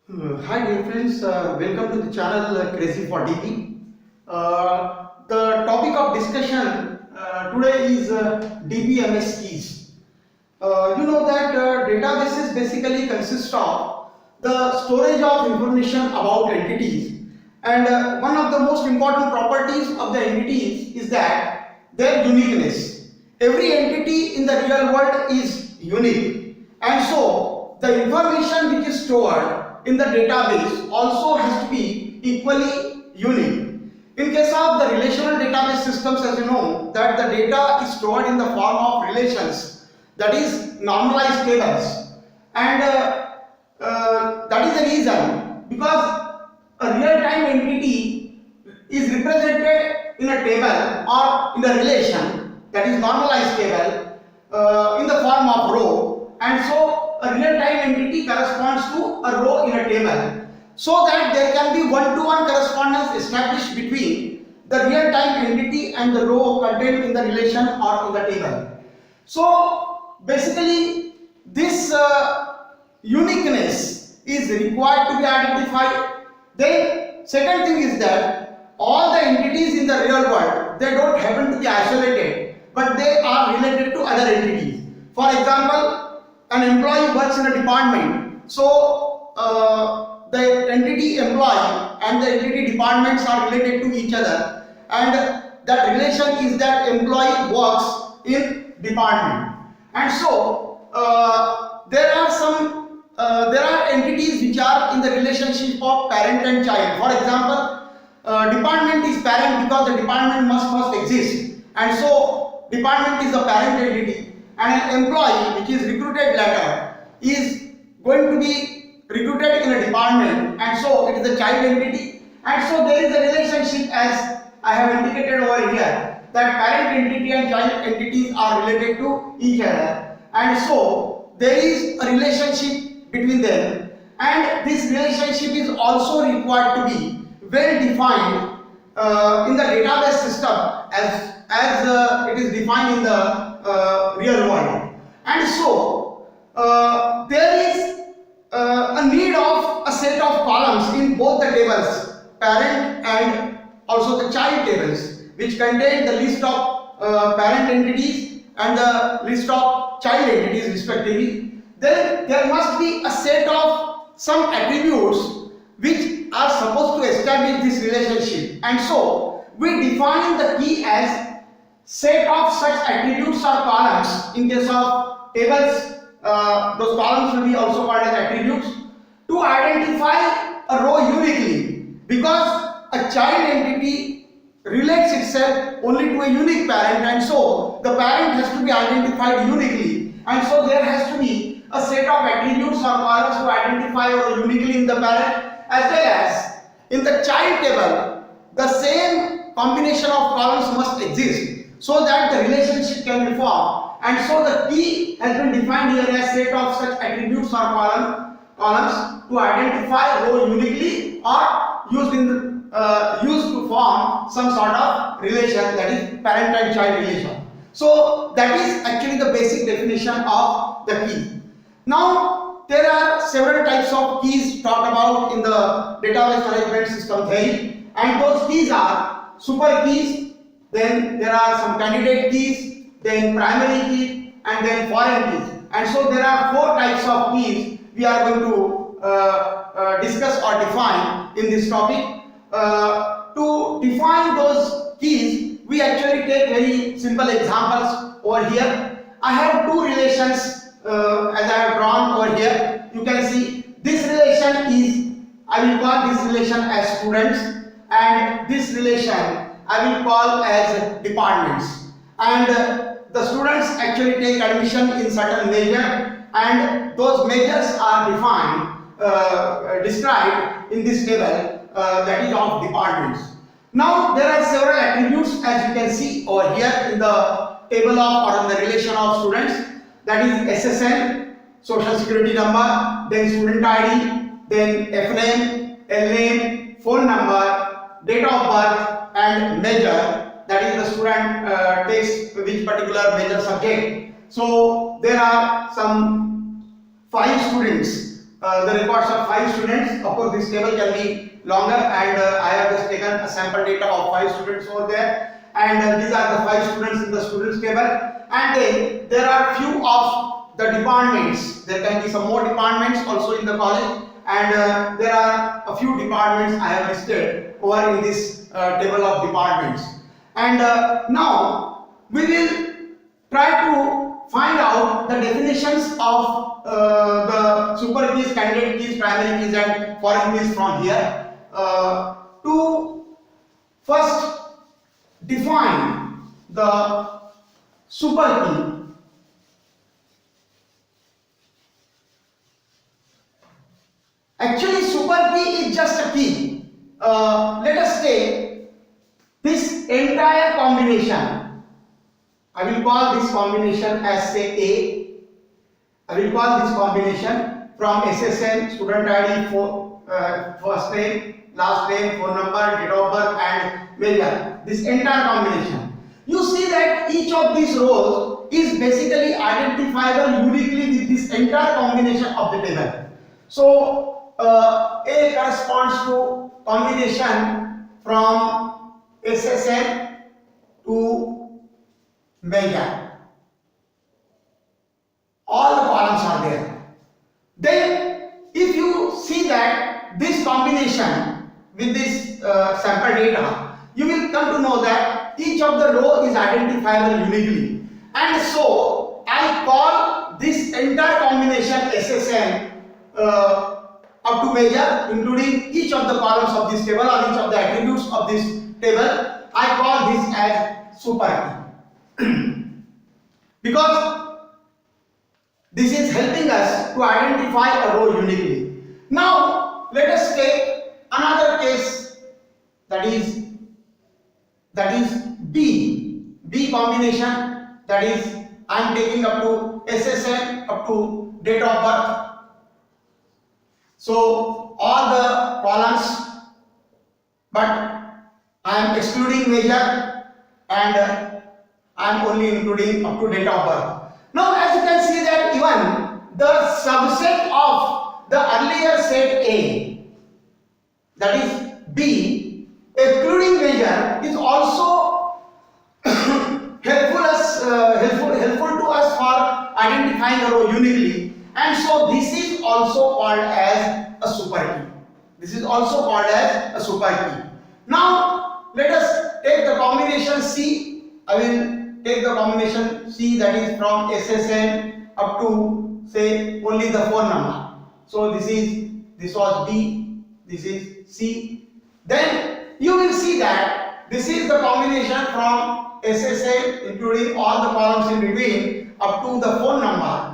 Hi dear friends, welcome to the channel Crazy for DB. The topic of discussion today is DBMS keys. You know that databases basically consist of the storage of information about entities, and one of the most important properties of the entities is that their uniqueness. Every entity in the real world is unique, and so the information which is stored in the database also has to be equally unique. In case of the relational database systems, as you know, that the data is stored in the form of relations, that is normalized tables, and that is the reason because a real-time entity is represented in a table or in a relation, that is normalized table, in the form of row, and so a real-time entity corresponds to a row in a table, so that there can be one-to-one correspondence established between the real-time entity and the row contained in the relation or in the table. So basically this uniqueness is required to be identified. Then second thing is that all the entities in the real world, they don't happen to be isolated, but they are related to other entities. For example, an employee works in a department, so the entity employee and the entity departments are related to each other, and that relation is that employee works in department. And so there are entities which are in the relationship of parent and child. For example, department is parent because the department must first exist, and so department is the parent entity, and an employee which is recruited later is going to be recruited in a department, and so it is a child entity. And so there is a relationship, as I have indicated over here, that parent entity and child entities are related to each other, and so there is a relationship between them, and this relationship is also required to be well defined in the database system as it is defined in the real world. And so there is a need of a set of columns in both the tables, parent and also the child tables, which contain the list of parent entities and the list of child entities respectively. Then there must be a set of some attributes which are supposed to establish this relationship, and so we define the key as set of such attributes or columns. In case of tables, those columns will be also called as attributes, to identify a row uniquely, because a child entity relates itself only to a unique parent, and so the parent has to be identified uniquely, and so there has to be a set of attributes or columns to identify uniquely in the parent, as well as in the child table the same combination of columns must exist so that the relationship can be formed. And so the key has been defined here as set of such attributes or columns to identify row uniquely or used to form some sort of relation, that is parent and child relation. So that is actually the basic definition of the key. Now there are several types of keys talked about in the database management system theory, and those keys are super keys, then there are some candidate keys, then primary key, and then foreign keys. And so there are four types of keys we are going to discuss or define in this topic. To define those keys, we actually take very simple examples over here. I have two relations as I have drawn over here. You can see this relation is, I will call this relation as students, and this relation I will call as departments. And the students actually take admission in certain major, and those majors are described in this table, that is of departments. Now there are several attributes, as you can see over here in the table of or in the relation of students, that is SSN, social security number, then student ID, then F name, L name, phone number, date of birth, and major, that is the student takes which particular major subject. So there are some 5 students the records of 5 students. Of course, this table can be longer, and I have just taken a sample data of 5 students over there, and these are the 5 students in the students table. And then there are few of the departments. There can be some more departments also in the college, and there are a few departments I have listed over in this table of departments. And now we will try to find out the definitions of the super keys, candidate keys, primary keys, and foreign keys from here. To first define the super key. Actually, super key is just a key. Let us take this entire combination. I will call this combination as say A. I will call this combination from SSN, student ID, first name, last name, phone number, date of birth, and major. This entire combination. You see that each of these rows is basically identifiable uniquely with this entire combination of the table. So A corresponds to combination from SSN to major. All the columns are there. Then if you see that this combination with this sample data, you will come to know that each of the row is identifiable uniquely, and so I call this entire combination SSN up to major, including each of the columns of this table or each of the attributes of this table. I call this as super key because this is helping us to identify a row uniquely. Now let us take another case, that is B combination, that is I am taking up to SSN up to date of birth. So all the columns, but I am excluding major and I am only including up to date of birth. Now as you can see that even the subset of the earlier set A, that is B, excluding major, is also helpful to us for identifying a row uniquely, and so this is also called as a super key. This is also called as a super key. Now let us take the combination C. I will take the combination C, that is from SSN up to say only the phone number. So this was B, this is C. Then you will see that this is the combination from SSN including all the columns in between up to the phone number.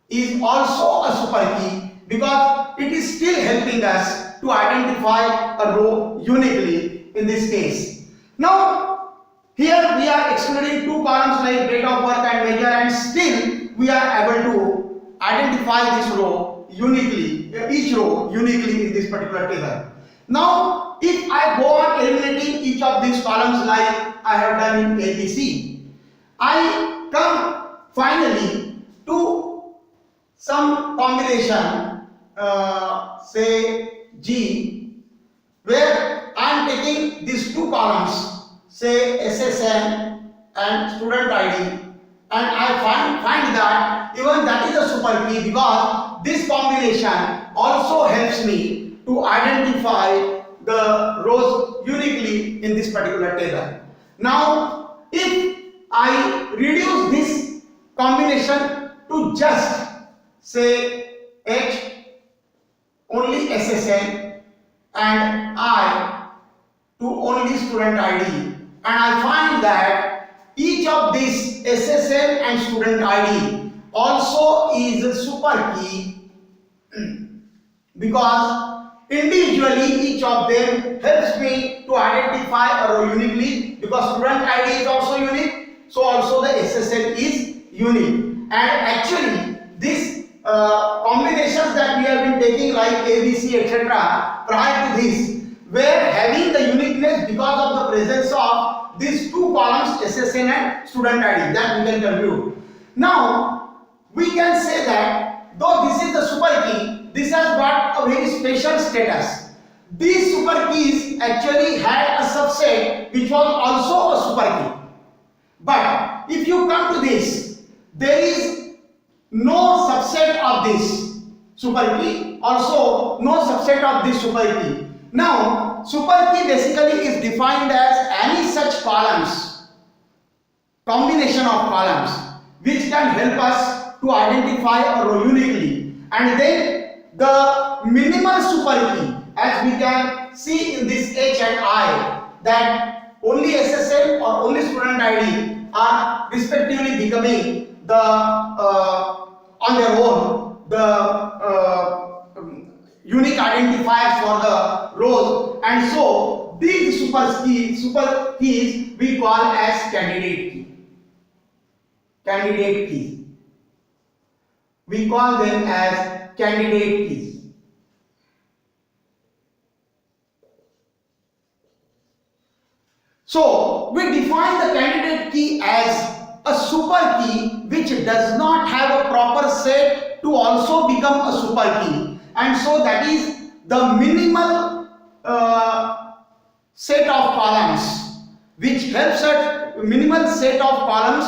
Is also a super key because it is still helping us to identify a row uniquely in this case. Now here we are excluding two columns like date of birth and major, and still we are able to identify this row uniquely, each row uniquely in this particular table. Now if I go on eliminating each of these columns like I have done in ABC, I come finally to some combination, say G, where I am taking these two columns, say SSN and student ID, and I find that even that is a super key because this combination also helps me to identify the rows uniquely in this particular table. Now if I reduce this combination to just say H, only SSN, and I to only student ID, and I find that each of these SSN and student ID also is a super key because individually each of them helps me to identify a row uniquely, because student ID is also unique, so also the SSN is unique. And actually this combinations that we have been taking like ABC etc. prior to this were having the uniqueness because of the presence of these two columns SSN and student ID, that we can conclude. Now we can say that though this is the super key, this has got a very special status. These super keys actually had a subset which was also a super key. But if you come to this, there is no subset of this super key, also no subset of this super key. Now, super key basically is defined as any such columns, combination of columns, which can help us to identify a row uniquely. And then the minimal super key, as we can see in this H and I, that only SSN or only student ID are respectively becoming the on their own the unique identifiers for the rows, and so these super keys we call as candidate keys. We call them as candidate keys. So we define the candidate key as a super key which does not have a proper set to also become a super key, and so that is the minimal set of columns which helps us, minimal set of columns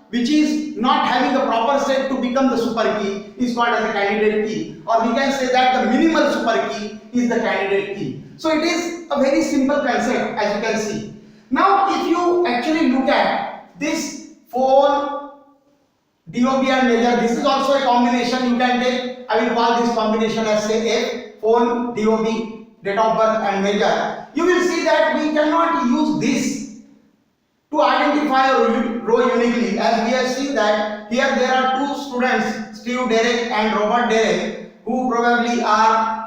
which is not having a proper set to become the super key is called as a candidate key, or we can say that the minimal super key is the candidate key. So it is a very simple concept, as you can see. Now if you actually look at this phone, DOB and major, this is also a combination you can take. I will call this combination as say a phone, DOB, date of birth and major. You will see that we cannot use this to identify a row uniquely, as we have seen that here there are two students, Steve Derek and Robert Derek, who probably are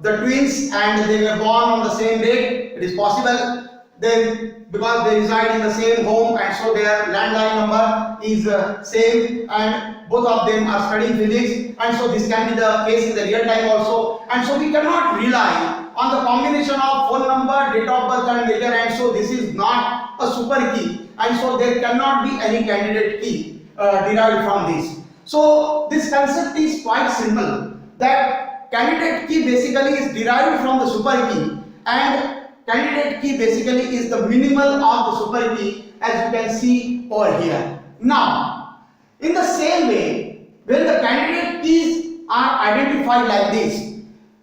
the twins and they were born on the same date. It is possible. Then because they reside in the same home and so their landline number is same, and both of them are studying physics, and so this can be the case in the real time also, and so we cannot rely on the combination of phone number, date of birth and major, and so this is not a super key, and so there cannot be any candidate key derived from this. So this concept is quite simple, that candidate key basically is derived from the super key, and candidate key basically is the minimal of the super key, as you can see over here. Now, in the same way, when the candidate keys are identified like this,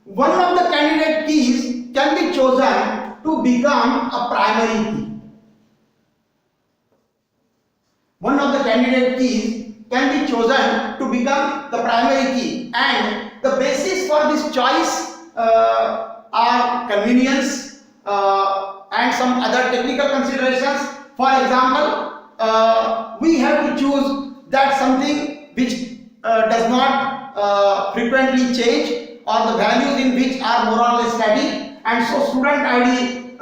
one of the candidate keys can be chosen to become a primary key. One of the candidate keys can be chosen to become the primary key, and the basis for this choice are convenience and some other technical considerations. For example, we have to choose that something which does not frequently change, or the values in which are more or less static, and so student ID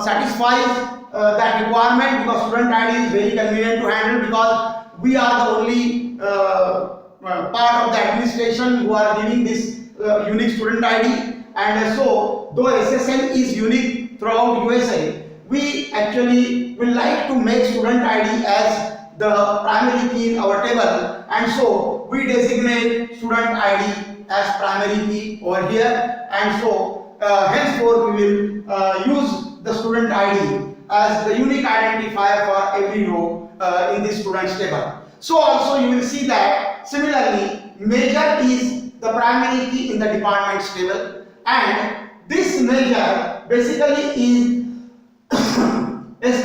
satisfies that requirement, because student ID is very convenient to handle, because we are the only part of the administration who are giving this unique student ID, and so though SSN is unique throughout USA, we actually will like to make student ID as the primary key in our table, and so we designate student ID as primary key over here, and so henceforth we will use the student ID as the unique identifier for every row in this student's table. So also you will see that similarly major is the primary key in the department's table, and this measure basically is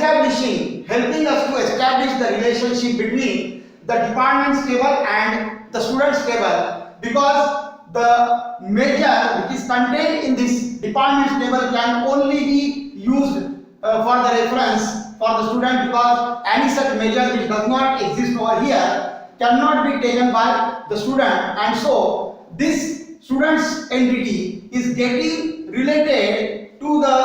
helping us to establish the relationship between the department's table and the student's table, because the measure which is contained in this department's table can only be used for the reference for the student, because any such measure which does not exist over here cannot be taken by the student, and so this student's entity is getting related to the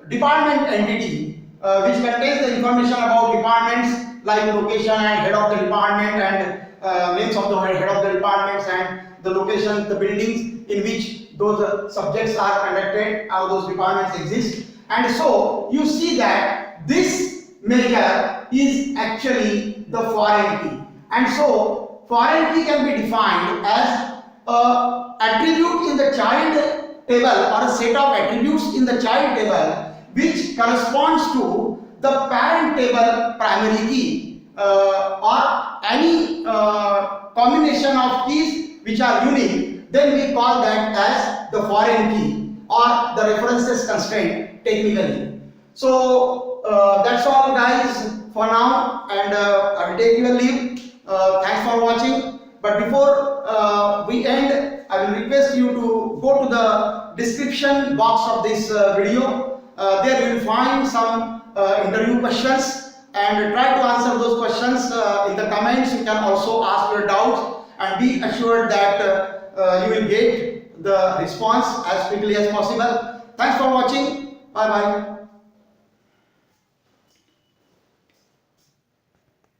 department entity, which contains the information about departments like location and head of the department, and names of the head of the departments, and the location, the buildings in which those subjects are conducted, how those departments exist. And so you see that this measure is actually the foreign key. And so foreign key can be defined as a attribute in the child table or a set of attributes in the child table which corresponds to the parent table primary key or any combination of keys which are unique, then we call that as the foreign key or the references constraint technically. So that's all guys for now, and I will take your leave. Thanks for watching. But before we end, I will request you to go to the description box of this video. There you will find some interview questions, and try to answer those questions in the comments. You can also ask your doubts, and be assured that you will get the response as quickly as possible. Thanks for watching. Bye bye.